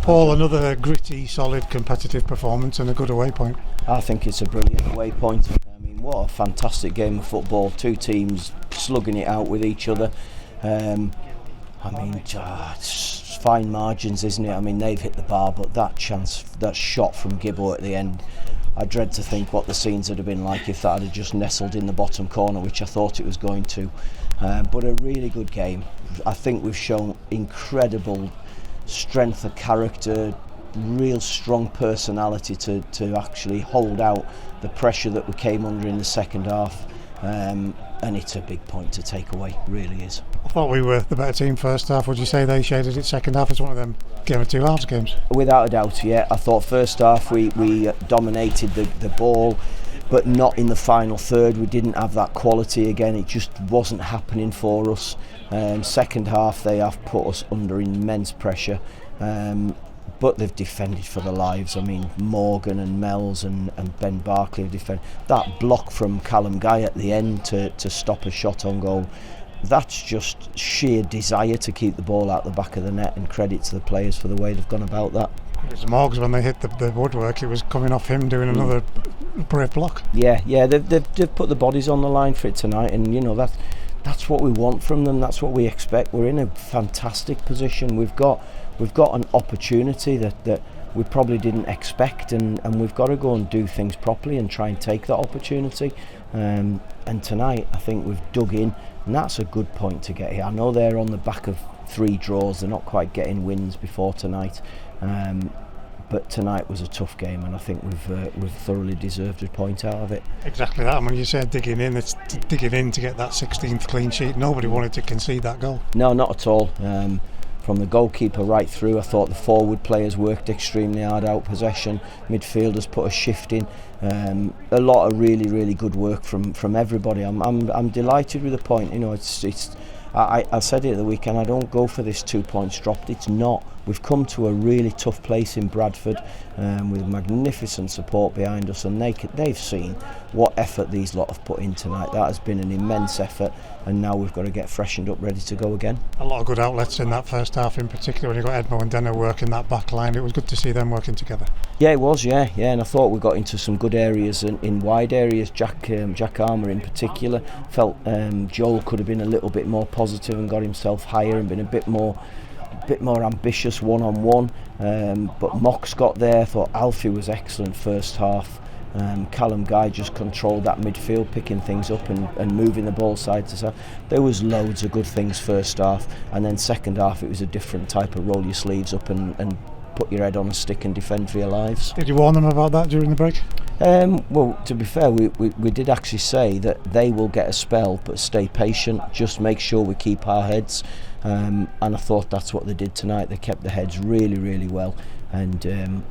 Paul, another gritty, solid, competitive performance and a good away point. I think it's a brilliant away point. I mean, what a fantastic game of football. Two teams slugging it out with each other. It's fine margins, isn't it? I mean, they've hit the bar, but that shot from Gibbo at the end, I dread to think what the scenes would have been like if that had just nestled in the bottom corner, which I thought it was going to. But a really good game. I think we've shown incredible strength of character, real strong personality to actually hold out the pressure that we came under in the second half. And it's a big point to take away, really is. I thought we were the better team first half. Would you say they shaded it second half as one of them game of two halves games? Without a doubt, yeah. I thought first half we dominated the ball, but not in the final third. We didn't have that quality again. It just wasn't happening for us. Second half they have put us under immense pressure. But they've defended for their lives. I mean, Morgan and Mells and Ben Barkley have defended. That block from Callum Guy at the end to stop a shot on goal, that's just sheer desire to keep the ball out the back of the net, and credit to the players for the way they've gone about that. It was Morgs when they hit the woodwork, it was coming off him doing another brave block. Yeah, they've put the bodies on the line for it tonight, and you know that's what we want from them. That's what we expect. We're in a fantastic position. We've got an opportunity that we probably didn't expect, and we've got to go and do things properly and try and take that opportunity. And tonight I think we've dug in, and that's a good point to get here. I know they're on the back of 3 draws, they're not quite getting wins before tonight, but tonight was a tough game, and I think we've thoroughly deserved a point out of it. Exactly that. And when you say digging in, it's digging in to get that 16th clean sheet. Nobody wanted to concede that goal. No, not at all. From the goalkeeper right through, I thought the forward players worked extremely hard out possession. Midfielders put a shift in. A lot of really good work from everybody. I'm delighted with the point. You know, I said it at the weekend. I don't go for this 2 points dropped. It's not. We've come to a really tough place in Bradford with magnificent support behind us, and they've seen what effort these lot have put in tonight. That has been an immense effort, and now we've got to get freshened up, ready to go again. A lot of good outlets in that first half, in particular when you got Edmo and Denner working that back line. It was good to see them working together. Yeah, it was. Yeah, and I thought we got into some good areas in wide areas. Jack Armour in particular felt Joel could have been a little bit more positive and got himself higher and been a bit more ambitious one-on-one, but Mox got there. I thought Alfie was excellent first half. Callum Guy just controlled that midfield, picking things up and moving the ball side to side. There was loads of good things first half, and then second half it was a different type of roll your sleeves up and put your head on a stick and defend for your lives. Did you warn them about that during the break? Well, to be fair, we did actually say that they will get a spell, but stay patient, just make sure we keep our heads, and I thought that's what they did tonight. They kept their heads really well, and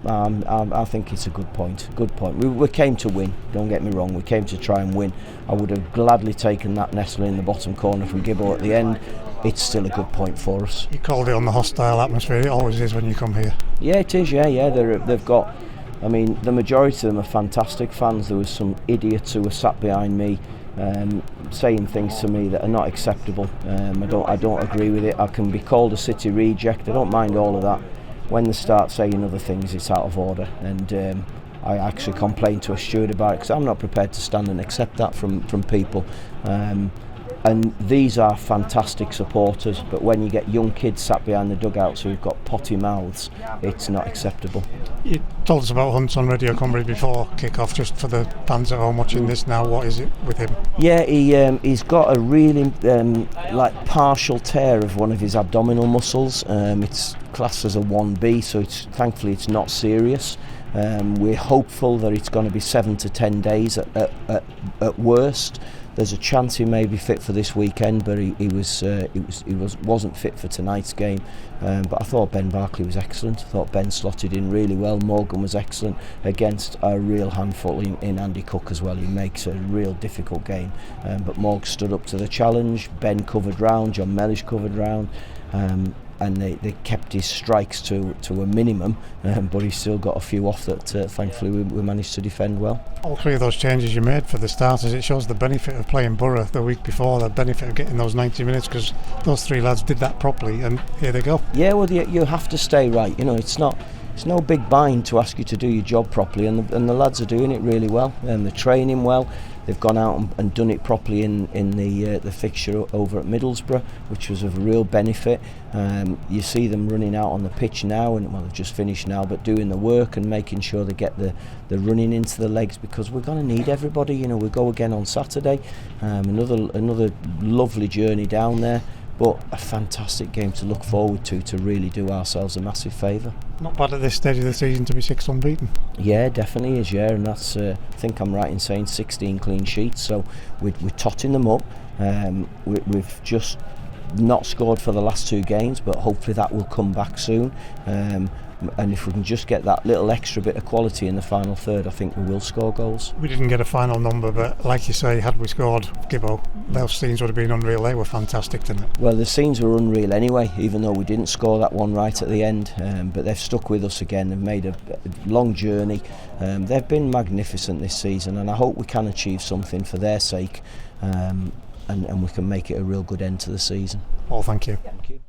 I think it's a good point. We came to win, don't get me wrong, we came to try and win. I would have gladly taken that nestle in the bottom corner from Gibbo at the end. It's still a good point for us. You called it on the hostile atmosphere. It always is when you come here. Yeah, it is. Yeah. They've got. I mean, the majority of them are fantastic fans. There was some idiots who were sat behind me, saying things to me that are not acceptable. I don't agree with it. I can be called a city reject. I don't mind all of that. When they start saying other things, it's out of order. And I actually complained to a steward about it because I'm not prepared to stand and accept that from people. And these are fantastic supporters, but when you get young kids sat behind the dugouts who've got potty mouths, it's not acceptable. You told us about Hunt on Radio Cumbria before kick-off, just for the fans at home watching this now. What is it with him? Yeah, he's got a really partial tear of one of his abdominal muscles. It's classed as a 1B, so thankfully it's not serious. We're hopeful that it's going to be 7 to 10 days at worst. There's a chance he may be fit for this weekend, but he wasn't fit for tonight's game. But I thought Ben Barkley was excellent. I thought Ben slotted in really well. Morgan was excellent against a real handful in Andy Cook as well. He makes a real difficult game. But Morg stood up to the challenge. Ben covered round. John Mellish covered round. and they kept his strikes to a minimum, but he still got a few off that thankfully we managed to defend well. All three of those changes you made for the starters, it shows the benefit of playing Borough the week before, the benefit of getting those 90 minutes, because those three lads did that properly, and here they go. Yeah, well, you have to stay right. You know, it's no big bind to ask you to do your job properly, and the lads are doing it really well, and they're training well. They've gone out and done it properly in the fixture over at Middlesbrough, which was of real benefit. You see them running out on the pitch now, and well, they've just finished now, but doing the work and making sure they get the running into the legs, because we're going to need everybody. You know, we go again on Saturday, another lovely journey down there, but a fantastic game to look forward to really do ourselves a massive favour. Not bad at this stage of the season to be 6 unbeaten. Yeah, definitely is, yeah, and that's, I think I'm right in saying 16 clean sheets, so we're totting them up. We've just not scored for the last 2 games, but hopefully that will come back soon. And if we can just get that little extra bit of quality in the final third, I think we will score goals. We didn't get a final number, but like you say, had we scored, Gibbo, those scenes would have been unreal. They were fantastic tonight. Well, the scenes were unreal anyway, even though we didn't score that one right at the end, but they've stuck with us again. They've made a long journey. They've been magnificent this season, and I hope we can achieve something for their sake, and we can make it a real good end to the season. Well, thank you. Thank you.